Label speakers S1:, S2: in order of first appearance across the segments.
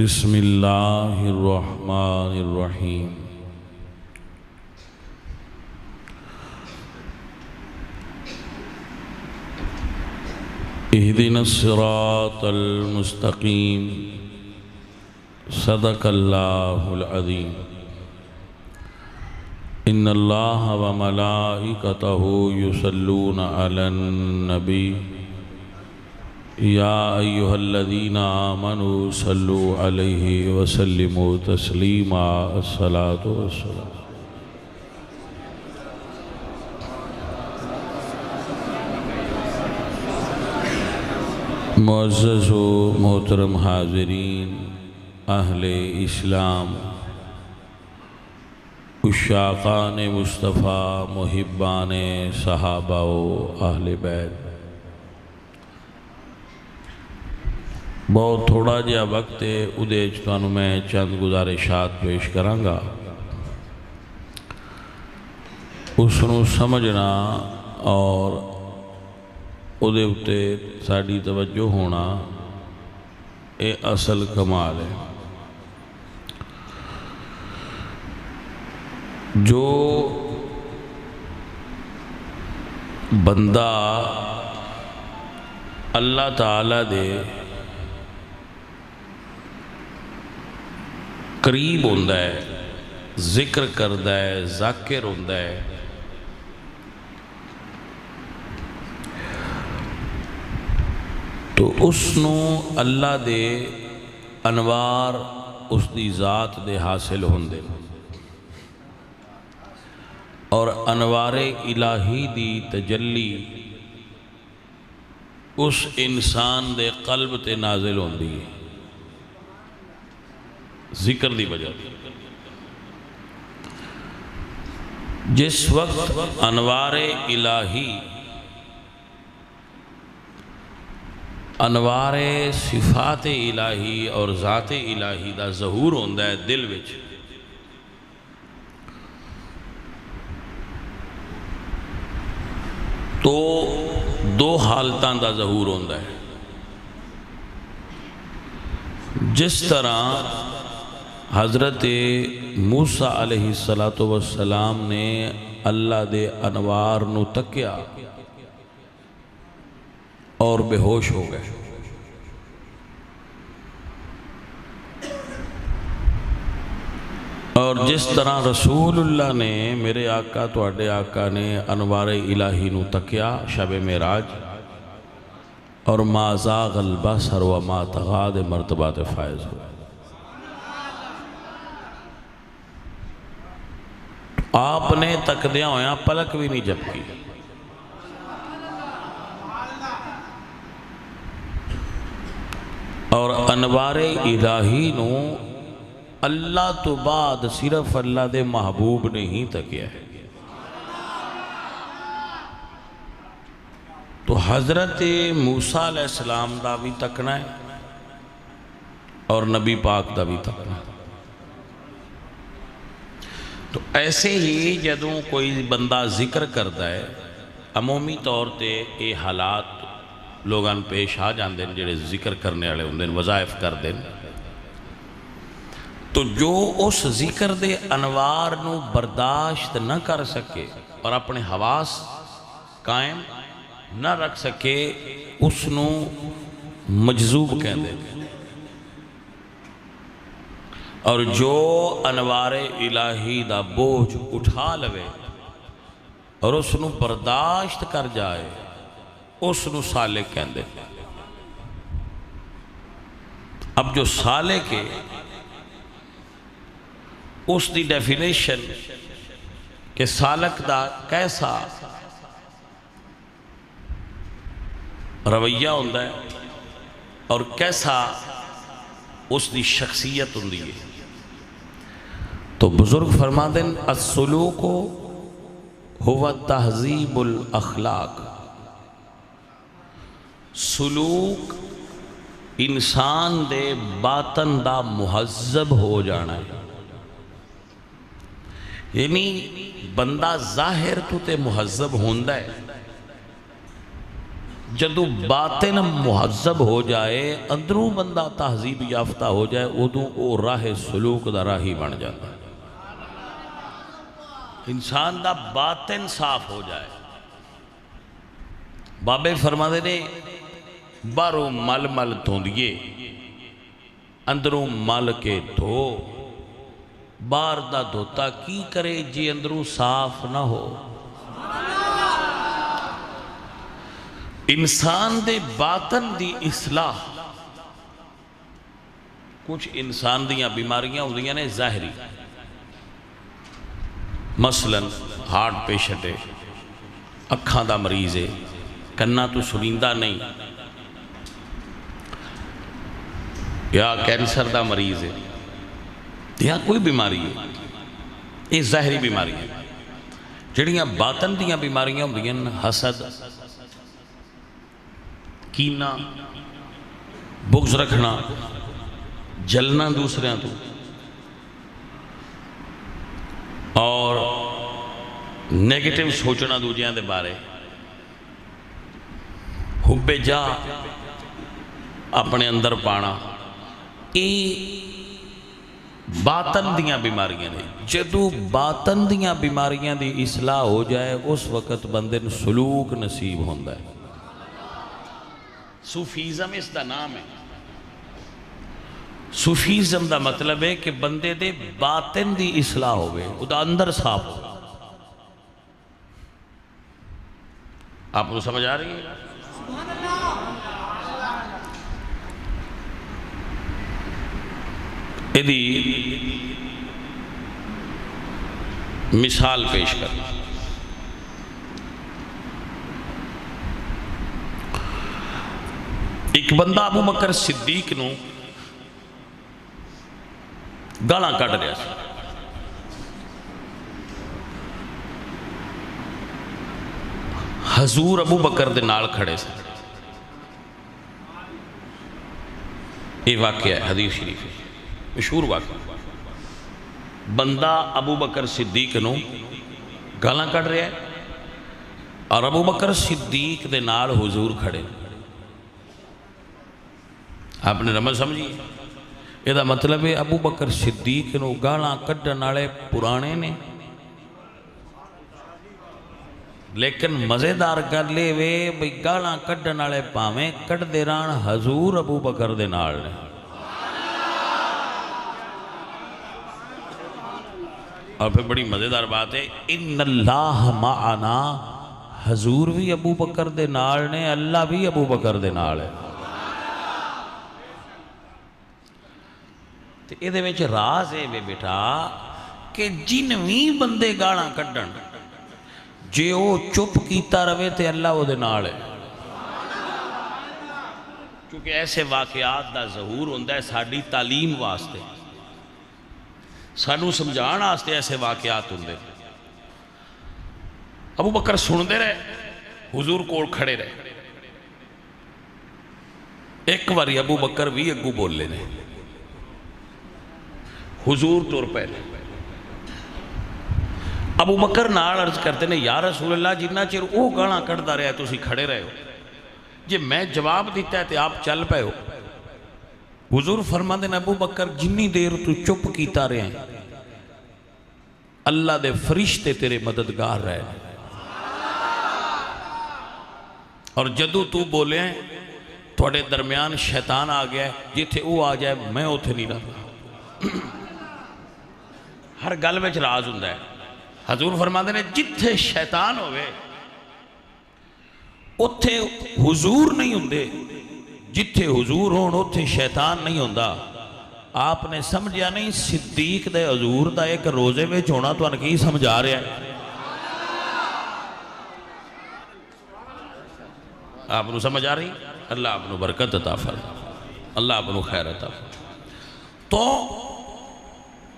S1: بسم اللہ الرحمن الرحیم اہدنا الصراط المستقیم صدق اللہ العظیم ان اللہ وملائکتہ یصلون علی النبی یا ایہا الذین آمنوا صلوا علیہ وسلموا تسلیما الصلاۃ والسلام۔ معزز و محترم حاضرین، اہل اسلام، عشاقان مصطفیٰ، محبان صحابہ و اہل بیت، بہت تھوڑا جہا وقت ہے، ادھے تانوں میں چند گزارشات پیش کرانگا۔ اس نو سمجھنا اور ادھے اتے ساڑی توجہ ہونا اے اصل کمال ہے۔ جو بندہ اللہ تعالیٰ دے قریب ہوندہ ہے، ذکر کردہ ہے، ذاکر ہوندہ ہے، تو اس نو اللہ دے انوار اس دی ذات دے حاصل ہوندے اور انوار الہی دی تجلی اس انسان دے قلب تے نازل ہوندی ہے ذکر دی وجہ۔ جس وقت انوار الہی، انوار صفات الہی اور ذات الہی دا ظہور ہوندہ ہے دل وچ، تو دو حالتاں دا ظہور ہوندہ ہے۔ جس طرح حضرت موسیٰ علیہ السلام نے اللہ دے انوار نو تکیا اور بے ہوش ہو گئے، اور جس طرح رسول اللہ نے، میرے آقا تواڈے آقا نے انوار الہی نو تکیا شب معراج، اور ما زاغ البصر وما طغیٰ دے مرتبہ تے فائز ہوئے۔ آپ نے تکدیاں ہویاں پلک بھی نہیں جھپکی، اور انوار الہی نو اللہ تو بعد صرف اللہ دے محبوب نے ہی تکیا ہے۔ تو حضرت موسیٰ علیہ السلام دا بھی تکنا ہے اور نبی پاک دا بھی تکنا ہے۔ تو ایسے ہی جدوں کوئی بندہ ذکر کرتا ہے، عمومی طور تے یہ حالات لوگاں پیش آ جاندے ہیں جڑے ذکر کرنے والے ہوندے ہیں، وظائف کر دیں، تو جو اس ذکر دے انوار نو برداشت نہ کر سکے اور اپنے حواس قائم نہ رکھ سکے، اس نو مجذوب کہہ دیں، اور جو انوار الہی دا بوجھ اٹھا لوے اور اس نو برداشت کر جائے، اس نو سالک کہہ دیں۔ اب جو سالک ہے، اس دی ڈیفینیشن کہ سالک دا کیسا رویہ ہوندہ ہے اور کیسا اس دی شخصیت ہوندی ہے، تو بزرگ فرما دیں السلوک ہوا تہذیب الاخلاق۔ سلوک انسان دے باطن دا مہذب ہو جانا ہے، یعنی بندہ ظاہر تو تے مہذب ہوندہ ہے، جدو باطن مہذب ہو جائے اندروں بندہ تہذیب یافتہ ہو جائے ادو وہ راہ سلوک دا راہی بن جاتا ہے انسان دا باطن صاف ہو جائے بابے فرما دے نے باہروں مل مل دھوندیے اندروں مل کے دھو باہر دا دھوتا کی کرے جی اندروں صاف نہ ہو انسان دے باطن دی اصلاح کچھ انسان دیاں بیماریاں ہوندیاں نے ظاہری مثلا ہارٹ پیشنٹ ہے اکھاں دا مریض ہے کنا تو سنیندہ نہیں یا کینسر دا مریض ہے یا کوئی بیماری ہے یہ ظاہری بیماری ہے جڑیاں باطن دیاں بیماریاں ہوندیاں حسد کینہ بغض رکھنا جلنا دوسرے تو اور نیگیٹو سوچنا دوجیاں دے بارے حب جا اپنے اندر پانا یہ باطن دیاں بیماریاں نے جدو باطن دیاں بیماریاں دی اصلاح ہو جائے اس وقت بندے سلوک نصیب ہوندہ ہے صوفیزم اس دا نام ہے صوفیزم دا مطلب ہے کہ بندے دے باطن دی اصلاح ہوئے او دا اندر صاف ہو آپ کو سمجھ آ رہی ہے ادھی مثال پیش کر ایک بندہ ابو بکر صدیق نو گالاں کٹ رہا سی حضور ابو بکر دے نال کھڑے سے یہ واقعہ ہے حدیث شریف ہے مشہور واقعہ بندہ ابو بکر صدیق نو گالاں کٹ رہا ہے اور ابو بکر صدیق دے نال حضور کھڑے آپ نے رمض سمجھی یہ دا مطلب ہے ابو بکر صدیق نو گالاں کڈن والے پرانے نے لیکن مزیدار گل یہ وے بھئی گالاں کڈن والے پاویں کڈدے رہن حضور ابو بکر دے نال نے اور پھر بڑی مزیدار بات ہے ان اللہ معنا حضور بھی ابو بکر دے نال نے اللہ بھی ابو بکر دے نال ہے تو یہ دے وچ راز ہے بے بیٹا کہ جنویں بندے گالاں کڈن جے او چپ کیتا روے تے اللہ وہ دے نال ہے کیونکہ ایسے واقعات دا ظہور ہوندہ ہے ساڑی تعلیم واسطے سانو سمجھان واسطے ایسے واقعات ہوندے ابو بکر سن دے رہے حضور کول کھڑے رہے ایک باری ابو بکر بھی اگو بول لے رہے حضور طور پہلے ابو بکر نال عرض کرتے ہیں یا رسول اللہ جنہ چیر او گالاں کٹدا رہا ہے تسی کھڑے رہے ہو جی میں جواب دیتا ہے تے آپ چل پے ہو حضور فرماندے نے ابو بکر جنی دیر تو چپ کیتا رہے ہیں اللہ دے فرشتے تیرے مددگار رہے اور جدو تو بولے ہیں تھوڑے درمیان شیطان آ گیا ہے جتھے او آ جائے میں اوتھے نہیں رہا ہر گل وچ راز ہوندا ہے حضور فرماندے نے جتھے شیطان ہوئے اتھے حضور نہیں ہوندے جتھے حضور ہون اتھے شیطان نہیں ہوندا آپ نے سمجھیا نہیں صدیق دے حضور دا ایک روزے میں ہونا تو انکی سمجھا رہا ہے آپ نے سمجھ آ رہی اللہ آپ نے برکت عطا فرما اللہ آپ نے خیر عطا فرما تو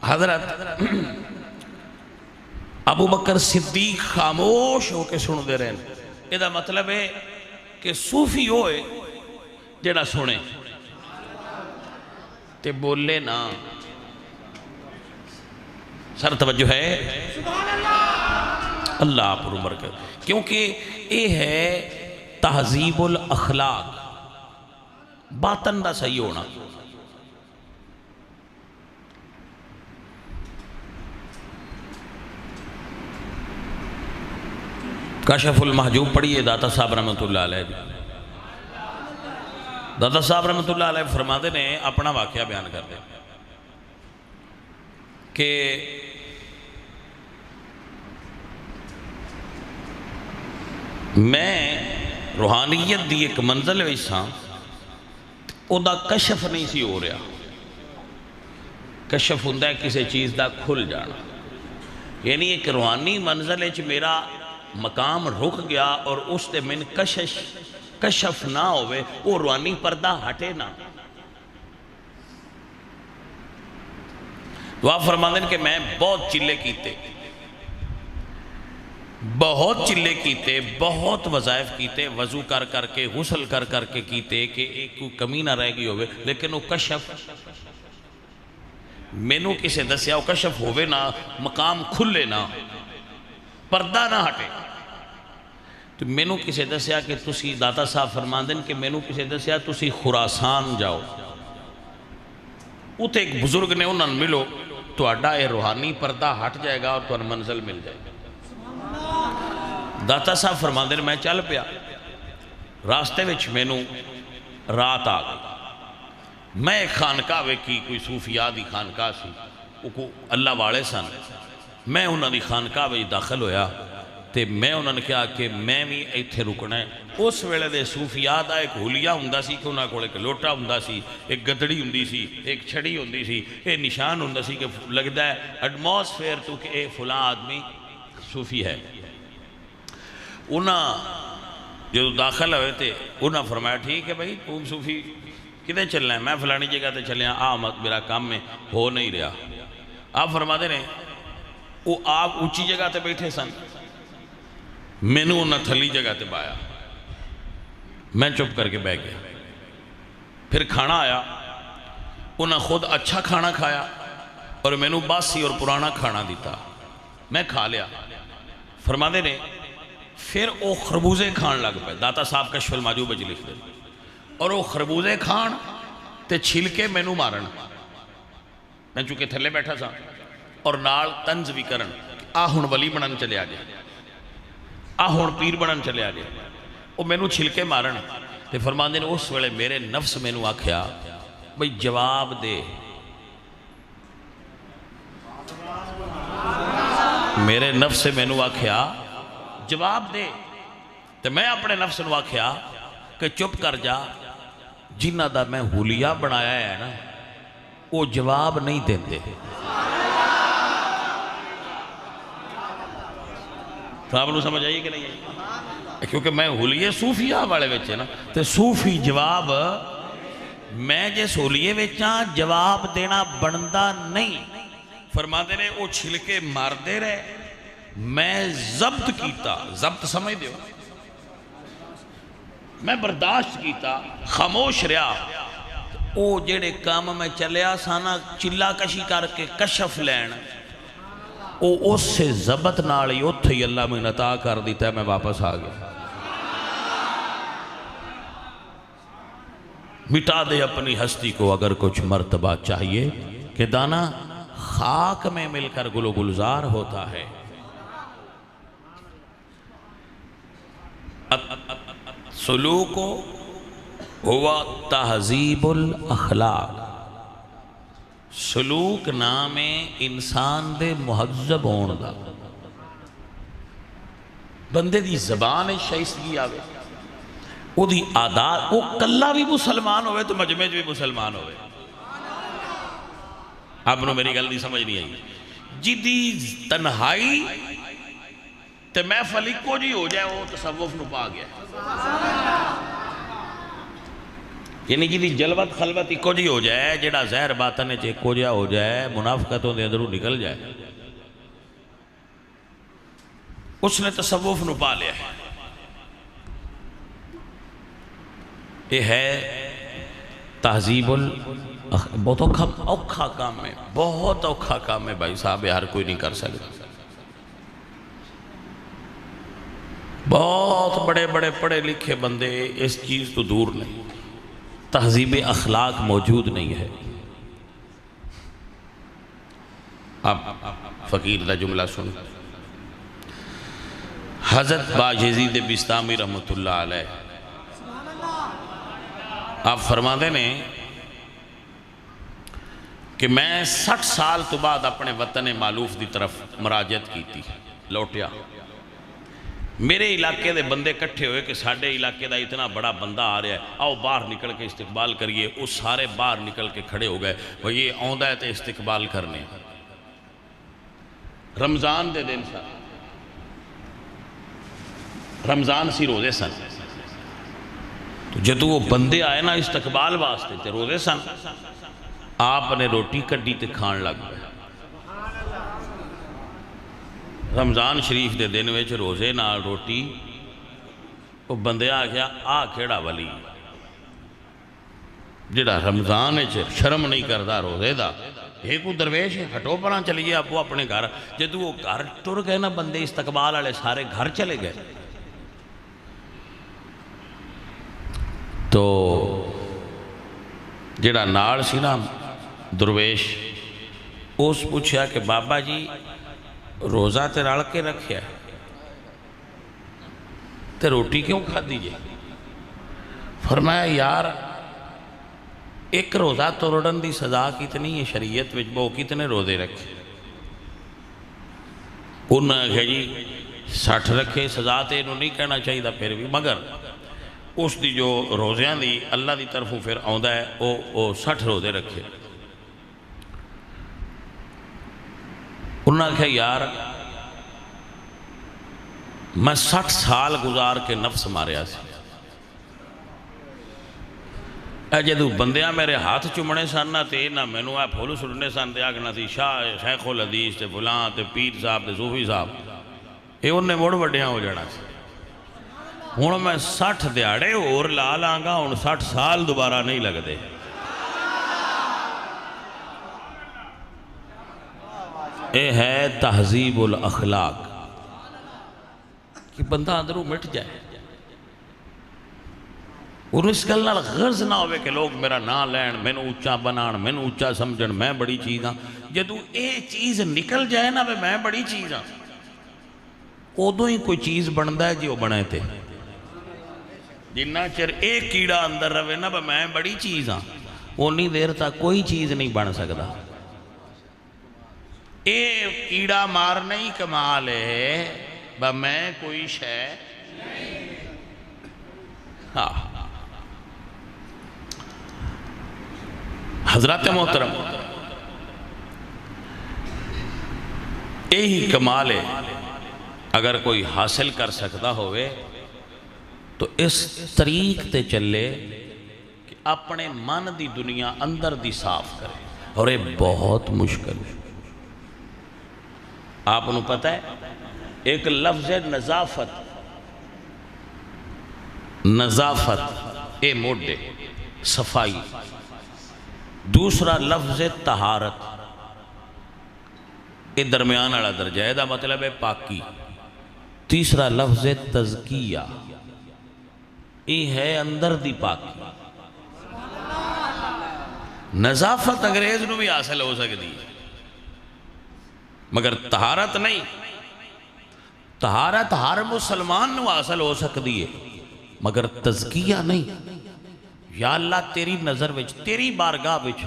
S1: حضرت ابو بکر صدیق خاموش ہو کے سن دے رہے ہیں یہ دا مطلب ہے کہ صوفی ہوئے جڑا سنے تے بولے نا سر توجہ ہے اللہ آپ رو برکت کیونکہ یہ ہے تہذیب الاخلاق، باطن دا صحیح ہونا. کشف المحجوب پڑھیے داتا صاحب رحمۃ اللہ علیہ. داتا صاحب رحمۃ اللہ علیہ فرماتے نے اپنا واقعہ بیان کرتے کہ میں روحانیت دی ایک منزل وچ ساں، او دا کشف نہیں سی ہو رہا. کشف ہوندا ہے کسی چیز دا کھل جانا، یعنی ایک روحانی منزل وچ میرا مقام رک گیا اور اس تے من کشف نہ ہوئے، وہ روحانی پردہ ہٹے نہ. وہ فرماتے ہیں کہ میں بہت چلے کیتے، بہت چلے کیتے، بہت وظائف کیتے، وضو کر کر کے غسل کر کر کے کیتے کہ ایک کوئی کمی نہ رہ گئی ہوئے، لیکن وہ کشف مینوں کسے دسیا، وہ کشف ہوئے نہ، مقام کھلے نہ، پردہ نہ ہٹے. تو مینوں کسے دسیا کہ تسی، داتا صاحب فرماندے کہ مینوں کسے دسیا تسی خراسان جاؤ، اُتے ایک بزرگ نے انہوں نے ملو تو اڈا اے روحانی پردہ ہٹ جائے گا اور تو منزل مل جائے گا. داتا صاحب فرماندے میں چل پیا، راستے وچ مینوں رات آ گئی. میں ایک خانقاہ ویکھی، کوئی صوفیاء دی خانقاہ سی، وہ اللہ والے سن. میں انہوں دی خانقاہ وچ داخل ہویا تے میں انہوں نے کہا کہ میں بھی ایتھے رکنا ہے. اس ویلے دے صوفیاء دا ایک حلیہ ہوندا سی کہ انہاں کول ایک لوٹا ہوندا سی، ایک گدڑی ہوندی سی، ایک چھڑی ہوندی سی، یہ نشان ہوندا سی کہ لگدا ہے ایٹماسفیئر تو کہ اے فلاں آدمی صوفی ہے. انہاں جو داخل ہوئے تھے انہاں فرمایا ٹھیک ہے بھائی تم صوفی کدھر چلنا ہے؟ میں فلانی جگہ تے چلے ہیں، میرا کام میں ہو نہیں رہا. آپ فرماتے ہیں وہ آپ اونچی جگہ تے بیٹھے سن، مینوں انہاں تھلی جگہ تے بایا، میں چپ کر کے بیٹھ گیا. پھر کھانا آیا، انہاں خود اچھا کھانا کھایا اور مینوں باسی اور پرانا کھانا دیتا، میں کھا لیا. فرماتے نے پھر وہ خربوزے کھان لگ پہ. داتا صاحب کشف المحجوب وچ لکھ دے، اور وہ خربوزے کھان تے چھلکے مینوں مارن. میں چونکہ تھلے بیٹھا سا اور نال طنز بھی کرن، آ ہن ولی بنن چلے آ جائے، آ ہن پیر بنن چلے آ جائے. وہ مینوں چھلکے مارن تے فرماندے نے اس ویلے میرے نفس مینوں آکھیا بھئی جواب دے. میرے نفس سے مینوں آکھیا جواب دے. تے میں اپنے نفس نو آکھیا کہ چپ کر جا، جنہ دا میں حلیہ بنایا ہے نا وہ جواب نہیں دیندے. صاحب نو سمجھ آئیے کہ نہیں ہے؟ کیونکہ میں حلیے صوفیہ والے وچے نا، تے صوفی جواب میں جس حلیے وچاں جواب دینا بندا نہیں. فرماتے نے وہ چھلکے مار دے رہے، میں ضبط کیتا. ضبط سمجھ دیو، میں برداشت کیتا، خاموش رہا. او جڑے کام میں چلیا سانا چلا کشی کر کے کشف لین، او اس سے ضبط نالی اتھے اللہ میں عطا کر دیتا ہے. میں واپس آ گیا. مٹا دے اپنی ہستی کو اگر کچھ مرتبہ چاہیے، کہ دانا خاک میں مل کر گل و گلزار ہوتا ہے. سلوک ہوا تہذیب الاخلاق. سلوک نام انسان دے مہذب ہون دا. بندے دی زبان شائستگی آوے، او دی عادات، او کلہ بھی مسلمان ہوئے تو مجمع بھی مسلمان ہوئے. آپ نے میری گل نہیں سمجھ نہیں آئی. جدی تنہائی تے محفل کو جی ہو جائے وہ تصوف نو پا گیا. یعنی جدی جلوت خلوت کو جی ہو جائے، جڑا زہر باطن چے کو جا ہو جائے، منافقتوں دے اندروں نکل جائے، اس نے تصوف نو پا لیا ہے. یہ ہے تہذیب بہت اوکھا کام ہے، بہت اوکھا کام ہے بھائی صاحب، ہر کوئی نہیں کر سکتا. بہت بڑے بڑے پڑھے لکھے بندے اس چیز تو دور نہیں، تہذیب اخلاق موجود نہیں ہے۔ اب فقیر دا جملہ سن، حضرت باجزید بستامی رحمت اللہ علیہ آپ فرما دے نے کہ میں 60 سال تو بعد اپنے وطن معلوف دی طرف مراجعت کی تھی، لوٹیا، میرے علاقے دے بندے کٹھے ہوئے کہ ساڑھے علاقے دا اتنا بڑا بندہ آ رہا ہے، آؤ باہر نکل کے استقبال کریے۔ وہ سارے باہر نکل کے کھڑے ہو گئے، وہ یہ آؤندہ ہے تے استقبال کرنے۔ رمضان دے دن سن، رمضان سی روزے سن، تو جدو وہ بندے آئے نا استقبال واسطے تے روزے سن، آپ نے روٹی کڈی تے کھان لگ گئے۔ رمضان شریف دے دن وچ روزے نال روٹی، وہ بندے آ گیا آ کیڑا ولی جڑا رمضان وچ شرم نہیں کردا روزے دا، یہ کو درویش ہے، ہٹو پراں چلیے آپ اپنے گھر۔ جدو وہ گھر ٹر گئے نا بندے استقبال والے سارے گھر چلے گئے، تو جڑا نال سی نا درویش، اس پوچھا کہ بابا جی روزہ تے رل کے رکھیا تے روٹی کیوں کھا دیجئے؟ فرمایا یار ایک روزہ توڑن دی سزا کتنی ہے شریعت وچ، وہ کتنے روزے رکھے؟ انہوں نے کہا جی 60 رکھے، سزا تے انہوں نہیں کہنا چاہیے پھر بھی، مگر اس دی جو روزیاں دی اللہ دی طرفوں پھر آؤندہ ہے وہ 60 روزے رکھے۔ انہوں نے کہا یار میں 60 سال گزار کے نفس ماریا سی، اے جدو بندیاں میرے ہاتھ چمنے سن نہ تے نہ مینوں اے پھول سٹنے سن تے آگنا سی شیخ الحدیث تے فلاں تے پیر صاحب تے صوفی صاحب، یہ انہیں مڑ وڈیاں ہو جانا سی۔ ہوں میں 60 دیہڑے اور لا لانگا، ہوں 60 سال دوبارہ نہیں لگتے۔ اے ہے تہذیب الاخلاق کہ بندہ اندروں مٹ جائے، اور اس گل نال غرض نہ ہوئے کہ لوگ میرا نام لین، میں نو اچھا بنان، میں نو اچھا سمجھن، میں بڑی چیز ہاں۔ جدو اے چیز نکل جائے نا میں بڑی چیز ہاں، ادو ہی کوئی چیز بنتا ہے جی وہ بنے تھے۔ جنہ چر اے کیڑا اندر رہے نا میں بڑی چیز ہاں، اونی دیر تک کوئی چیز نہیں بن سکتا۔ اے کیڑا مارنا ہی کمال ہے، میں کوئی شے ہاں۔ حضرات محترم، یہی کمال ہے اگر کوئی حاصل کر سکتا ہوئے تو اس طریق تے چلے کہ اپنے من دی دنیا اندر دی صاف کرے، اور یہ بہت مشکل ہے۔ آپ انہوں پتہ ہے ایک لفظ نظافت، نظافت اے موڈے صفائی، دوسرا لفظ طہارت اے درمیان والا درجہ ہے، دا مطلب ہے پاکی، تیسرا لفظ تزکیہ یہ ہے اندر دی پاکی۔ نظافت انگریز نو بھی حاصل ہو سکتی ہے مگر طہارت نہیں۔ طہارت ہر مسلمان نو حاصل ہو سکتی ہے مگر تزکیہ نہیں۔ یا اللہ تیری نظر وچ، تیری بارگاہ وچ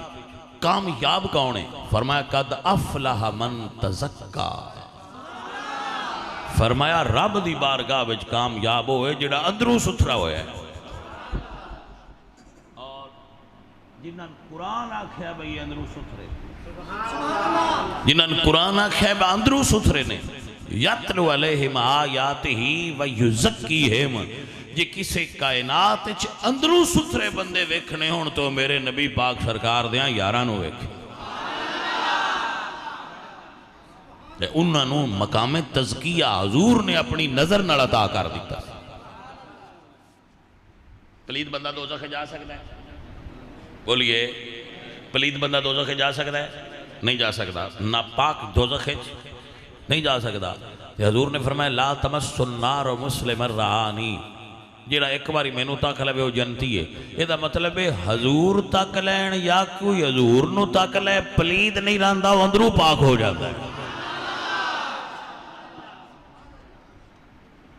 S1: کامیاب کون ہے؟ فرمایا قد افلح من تزکا، فرمایا رب دی بارگاہ وچ کامیاب ہوئے جڑا اندروں ستھرا ہویا ہے۔ اور جنہاں قرآن آکھیا بھئی اندروں ستھرے، جنہاں قرآن آکھیا بھئی اندروں ستھرے نے، یتلو علیہم آیاتہ ویزکیہم، جی کسی کائنات اندروں ستھرے بندے ویکھنے ہون تو میرے نبی پاک سرکار دیاں یارانوں ویکھے۔ انہوں مقام تزکیہ حضور نے اپنی نظر نال عطا کر دیتا۔ پلید بندہ دوزخ جا سکتا ہے؟ بولیے پلید بندہ دوزخ جا سکتا ہے؟ نہیں جا سکتا۔ ناپاک دوزخ نہیں جا سکتا۔ حضور نے فرمایا لا تمس النار مسلم رعانی، جڑا ایک باری مینوں تک لے وہ جنتی ہے. یہ دا مطلب ہے حضور تک لین یا کوئی حضور نو تک لے پلید نہیں رہندا، وہ اندروں پاک ہو جاتا ہے.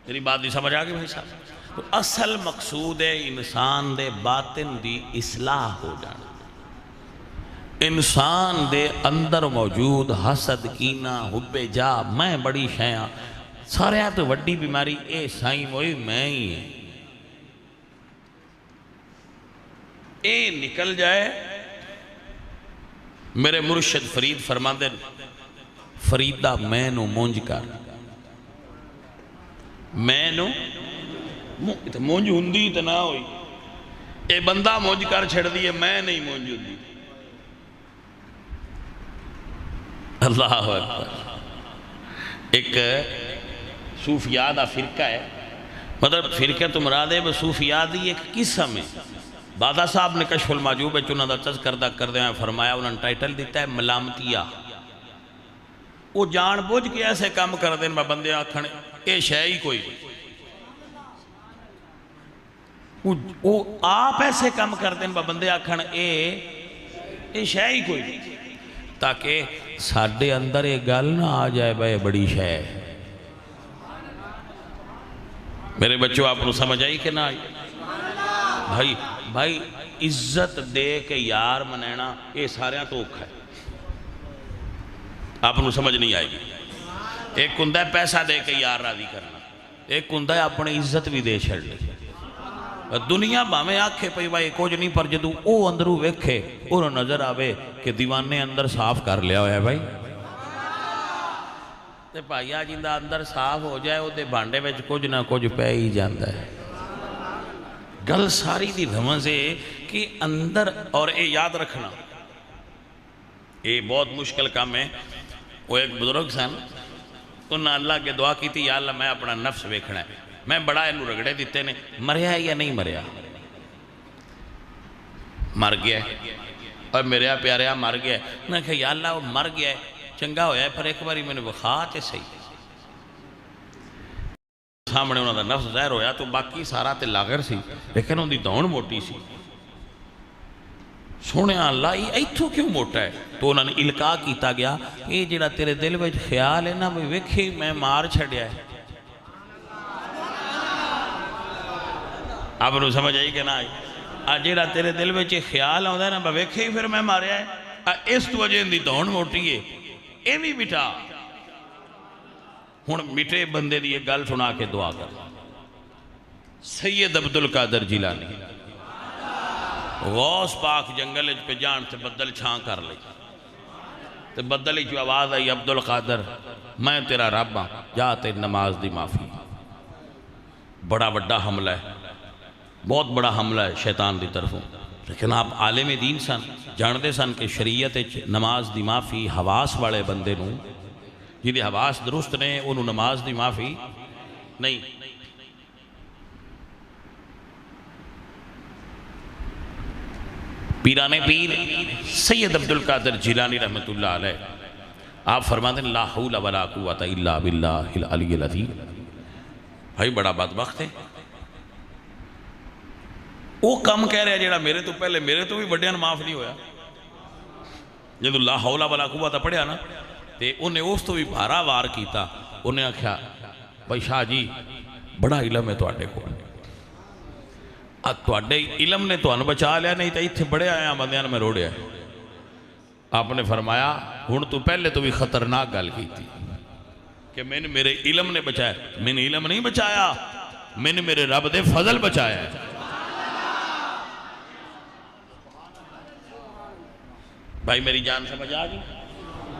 S1: میری بات دی سمجھ آگئی بھائی صاحب؟ تو اصل مقصود ہے انسان دے باطن دی اصلاح ہو جانا. انسان دے اندر موجود حسد، کینہ، حب جا، میں بڑی شیاں، سارے تو وڈی بیماری اے سائیں وہی میں ہی ہیں، اے نکل جائے. میرے مرشد فرید فرماندے فریدہ میں نو مونج کر، میں نو مونج ہندی تو نہ ہوئی، اے بندہ مونج کر چھڑ دیئے، میں نہیں مونج ہندی. اللہ اکبر. ایک صوفیاء دا فرقہ ہے، مطلب فرقہ تو مراد ہے صوفیاء دی ایک قسم ہے. دادا صاحب نے کشف المعجوب ہے چنہ دا تذکردہ کردے ہیں، فرمایا انہوں نے ٹائٹل دیتا ہے ملامتیہ. وہ جان بوجھ کے ایسے کام کر دیں میں بندے آکھنے اے شے ہی کوئی، وہ آپ ایسے کام کر دیں میں بندے آکھنے اے شے ہی کوئی، تاکہ ساڑھے اندر ایک گل نہ آ جائے بھائی بڑی شے. میرے بچوں آپ نے سمجھ آئی کہ نہ آئی؟ بھائی عزت دے کے یار منینا یہ سارے تو اوکھا ہے، آپ نے سمجھ نہیں آئے گی. ایک ہندہ ہے پیسہ دے کے یار راضی کرنا، ایک ہندہ ہے اپنی عزت بھی دے چھڑ لے. دنیا باہمیں آکھے پئی بھائی کچھ نہیں، پر جدو او اندروں ویکھے انہوں نظر آوے کہ دیوانے اندر صاف کر لیا ہویا ہے. بھائی تے بھائیا جندہ اندر صاف ہو جائے وہ دے بانڈے وچ کچھ نہ کچھ پہ ہی جاندہ ہے. گل ساری دی رمز ہے کہ اندر، اور اے یاد رکھنا اے بہت مشکل کام ہے. وہ ایک بزرگ سن، انہوں نے اللہ کے دعا کی تھی یا اللہ میں اپنا نفس ویکھنا ہے، میں بڑا انہوں رگڑے دیتے نے مریا ہے یا نہیں مریا، مر گیا ہے اور میرے پیاریا مر گیا ہے. میں کہا یا اللہ وہ مر گیا ہے چنگا ہویا ہے، پر ایک باری میں نے بخا تے صحیح سامنے انہوں نے نفس ظاہر ہویا تو باقی سارا تے لاغر سی، لیکن انہوں دی دون موٹی سی. سونے اللہ یہ ایتھو کیوں موٹا ہے؟ تو انہوں نے القاء کیتا گیا یہ جڑا تیرے دل میں خیال ہے نا بھی ویکھے میں مار چھڑیا ہے. آپ انہوں سمجھ آئی کہ نہ آئی؟ جڑا تیرے دل میں خیال آتا ہے نا ویکھے ہی پھر میں ماریا ہے، اس تو وجہ دی دون موٹی ہے، اے بھی مٹا. ہن مٹے بندے دی ایک گل سنا کے دعا کر. سید عبدالقادر جیلانی غوث پاک جنگل پہ جان سے بدل چھان کر لے، تو بدل جو آواز آئی عبدالقادر میں تیرا رب ہاں جا تیری نماز دی معافی. بڑا بڑا حملہ ہے، بہت بڑا حملہ ہے شیطان دی طرفوں. لیکن آپ عالم دین سن، جاندے سن کہ شریعت نماز دی معافی حواس والے بندے نوں جنہیں حواس درست نے انہوں نماز دی معافی نہیں. پیران پیر سید عبدالقادر جیلانی رحمت اللہ علیہ آپ فرماتے ہیں لا حول ولا قوت الا باللہ العلی العظیم. بھائی بڑا بدبخت ہے وہ کم کہہ رہے ہیں جیڑا میرے تو پہلے میرے تو بھی بڑیاں معاف نہیں ہویا. جب لا حول ولا قوت پڑھیا نا تے انہیں اس تو بھی بھارا وار کیتا. انہیں آکھیا بھائی شاہ جی بڑا علم ہے تواڈے کو، تواڈے علم نے تو بچا لیا، نہیں تو اتنے بڑے آیا بندیاں میں روڑیا. آپ نے فرمایا ہن تو پہلے تو بھی خطرناک گل کی تھی کہ میں نے میرے علم نے بچایا. میں نے علم نہیں بچایا، میں نے میرے رب دے فضل بچایا ہے. بھائی میری جان سمجھ آ گئی؟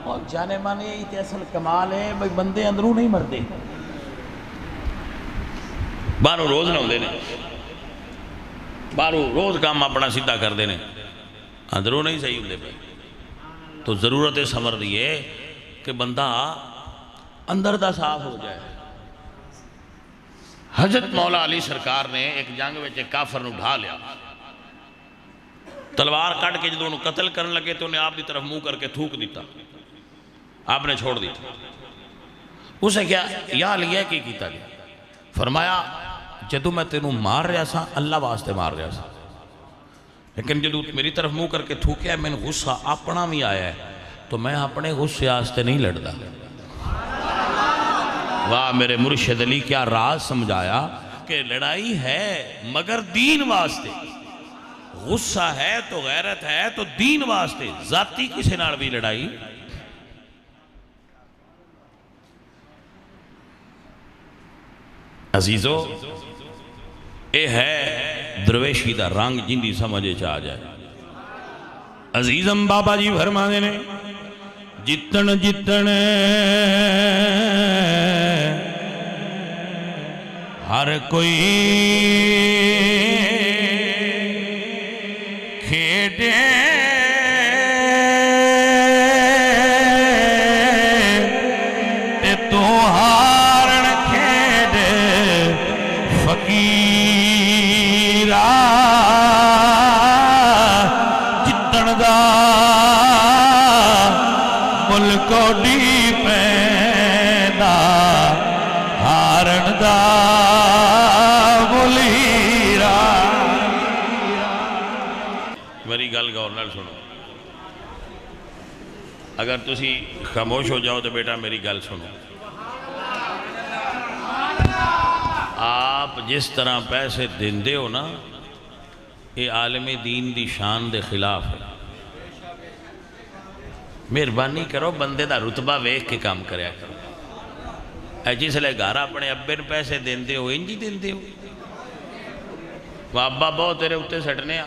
S1: اور جانے مانے یہ اصل کمال ہے بھائی بندے اندروں نہیں مردے، باہروں روز نہ ہوندے نے، باہروں روز کام اپنا سیدھا کر دینے، اندروں نہیں صحیح ہوندے. بھائی تو ضرورت سمر دی ہے کہ بندہ اندر دا صاف ہو جائے. حضرت مولا علی سرکار نے ایک جنگ میں ایک کافر نو ڈھا لیا، تلوار کٹ کے جدو انہوں قتل کرنے لگے تو انہیں آپ دی طرف منہ کر کے تھوک دیتا، آپ نے چھوڑ دیتا. اسے کیا یا لیا کی کیتا گیا؟ فرمایا جدو میں تینوں مار رہا سا اللہ واسطے مار رہا سا، لیکن جدو میری طرف منہ کر کے تھوکیا میں نے غصہ اپنا بھی آیا ہے تو میں اپنے غصے واسطے نہیں لڑدا۔ واہ میرے مرشد علی کیا راز سمجھایا کہ لڑائی ہے مگر دین واسطے، غصہ ہے تو غیرت ہے تو دین واسطے، ذاتی کسی نال بھی لڑائی عزیزو اے ہے درویشی دا رنگ جن دی سمجھے چاہ جائے۔ عزیزم بابا جی فرمانے نے جتن جتن ہر کوئی کھیڑے تے تو ہارن کھیڑے فقیرہ جتن دا ملکو ڈی پیدا ہارن دا بلیرا۔ میری گل غور نال سنو، اگر تسی خاموش ہو جاؤ تو بیٹا میری گل سنو۔ آپ جس طرح پیسے دیندے ہو نا یہ عالم دین دی شان دے خلاف ہے۔ مہربانی کرو بندے دا رتبہ ویکھ کے کام کریا کرو۔ اے جس لئے گھر اپنے ابے نے پیسے دیندے ہو انجی دیندے ہو، ابا بہت تیرے اتے سٹنے آ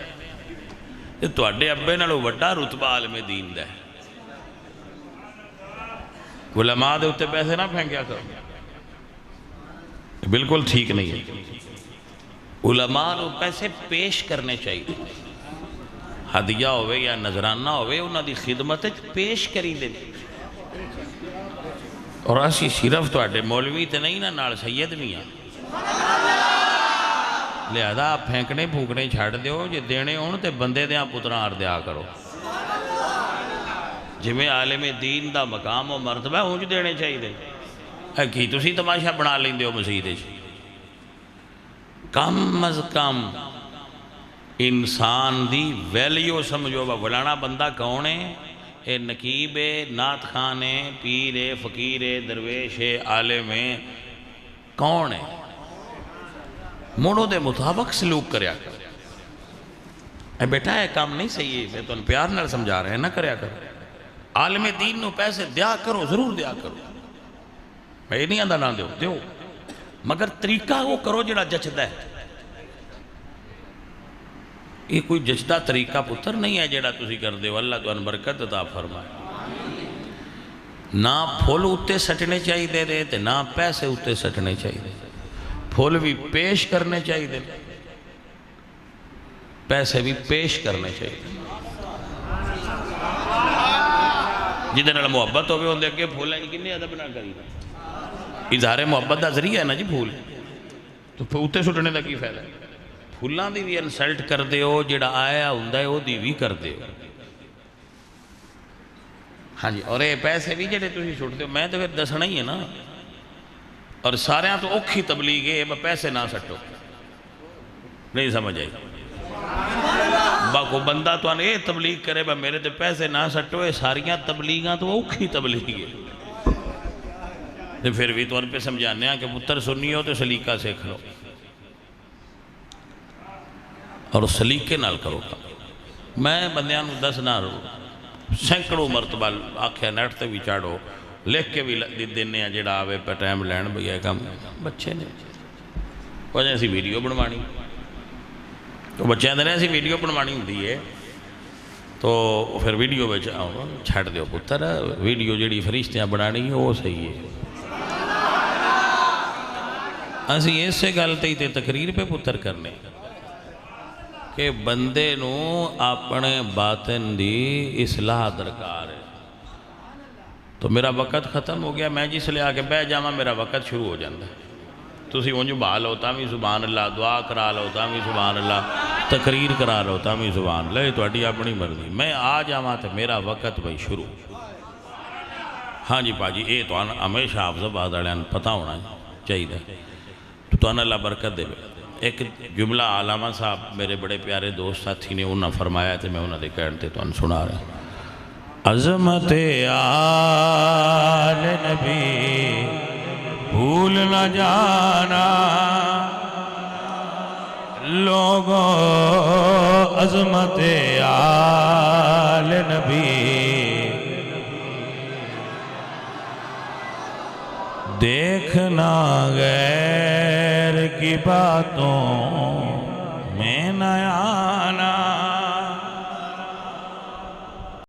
S1: تو اڈے ابے نالوں وڈا رتبہ عالم دین دا ہے۔ علماء دے اتے پیسے نہ پھینکیا کرو، بالکل ٹھیک نہیں ہے۔ علماء کو پیسے پیش کرنے چاہیے، ہدیہ ہوئے یا نظرانہ ہوئے انہاں دی خدمت پیش کری دے۔ اور اسی صرف تو اڈے مولوی تے نہیں نا نال سید بھی ہیں، لہذا پھینکنے پھونکنے چھاڑ دیو، جے دینے ہون تے بندے دیاں پتران آر دیا کرو۔ جی میں عالم دین دا مقام و مرتبہ ہونج دینے چاہیے دے۔ کی تسی تماشا بنا لیں دیو مسیدے چھ، کم از کم انسان دی ویلیو سمجھو۔ با فلانا بندہ کون ہے؟ اے نقیب ہے، نعت خان ہے، پیر ہے، فقیر ہے، درویش ہے، عالم ہے، کون ہے؟ موڑوں دے مطابق سلوک کریا کر۔ اے بیٹا ہے کام نہیں صحیح ہے، میں تو ان پیار نہ سمجھا رہے ہیں، نہ کریا کر۔ عالم دین نو پیسے دیا کرو، ضرور دیا کرو، میں یہ نہیں آندہ نہ دیو دیو، مگر طریقہ وہ کرو جڑا جچدہ ہے۔ یہ کوئی جچدہ طریقہ پتر نہیں ہے جڑا تسی کر دیو، اللہ تو ان برکت عطا فرمائے۔ نہ پھول اتے سٹنے چاہیے دے دے تے نہ پیسے اتے سٹنے چاہیے دے، پھول بھی پیش کرنے چاہیے دے، پیسے بھی پیش کرنے چاہیے۔ جدے نال محبت ہوئے ہوندے کہ پھول ہیں کنے ادب نہ کری، اظہار محبت دا ذریعہ ہے نا جی پھول، تو اتے سٹنے دا کی فائدہ ہے؟ پھولاں دی بھی انسلٹ کر دے ہو، جڑا آیا ہوندہ ہے وہ دی بھی کر دے ہو۔ ہاں جی، اور یہ پیسے بھی جڑے تسی سٹ دے ہو، میں تو پھر دسنا ہی ہے نا۔ اور سارے ہاں تو اوکھی تبلیغ ہے پیسے نہ سٹو، نہیں سمجھ آئی؟ باقو بندہ تو آنے یہ تبلیغ کرے با میرے تے پیسے نہ سٹو، یہ ساریاں تبلیغاں تو اوکھی تبلیغ ہے۔ پھر بھی تو ان پہ سمجھانے ہیں کہ پتر سنی ہو تو سلیقہ سیکھ لو، اور سلیقے نال کرو گا۔ میں بندیاں نو دس نہ رو، سینکڑوں مرتبہ آکھیا نیٹ تے بھی چاڑو، لکھ کے بھی دینے ہیں جڑا آوے پہ ٹائم لین بھئی ہے کم بچے نے وجہ سی ویڈیو بنوانی، تو بچے نے ایسی ویڈیو بنوانی ہوندی ہے، تو پھر ویڈیو بچ چھڑ دیو پتر، ویڈیو جڑی فرشتیاں بنانی ہے وہ صحیح ہے۔ اسی ایسے گلتے ہی تے تقریر پہ پتر کرنے کہ بندے نو اپنے باطن دی اصلاح درکار ہے۔ تو میرا وقت ختم ہو گیا، میں جس لئے آکے بہ جاما میرا وقت شروع ہو جاندہ ہے۔ تسی انجو بحال ہوتا بھی سبحان اللہ، دعا کرا ہوتا بھی سبحان اللہ، تقریر کرا ہوتا بھی سبحان اللہ، یہ تو اڈی اپنی مرضی۔ میں آ جاما تو میرا وقت بھئی شروع، ہاں جی پاجی یہ تو ہمیشہ حافظ آباد والوں پتہ ہونا چاہیے تو اللہ برکت دے. ایک جملہ علامہ صاحب میرے بڑے پیارے دوست ساتھی نے انہوں نے فرمایا تھے میں انہوں نے کہنے تو انہوں سنا رہا ہوں. عظمت آل نبی بھول نہ جانا لوگوں عظمت آل نبی دیکھنا غیر کی باتوں میں نہ آنا